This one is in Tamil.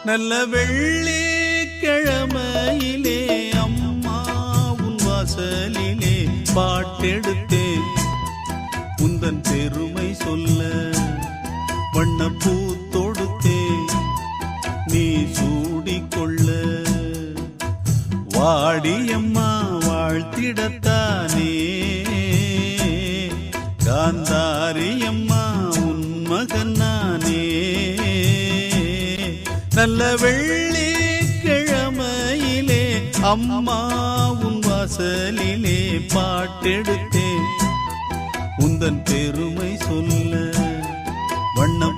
நல்ல வெள்ளிக்கிழமையிலே அம்மா உன் வாசலிலே பாட்டெடுத்தேன் உந்தன் பெருமை சொல்ல வண்ணப்பூ தொடுத்தேன் நீ சூடிக்கொள்ள வாடியம்மா வாழ்த்திடத்தானே காந்தாரியம்மா உன் மகன் நானே நல்ல வெள்ளிக்கிழமையிலே அம்மா உன் வாசலிலே பாட்டெடுத்தேன் உந்தன் பெருமை சொல்ல வண்ணம்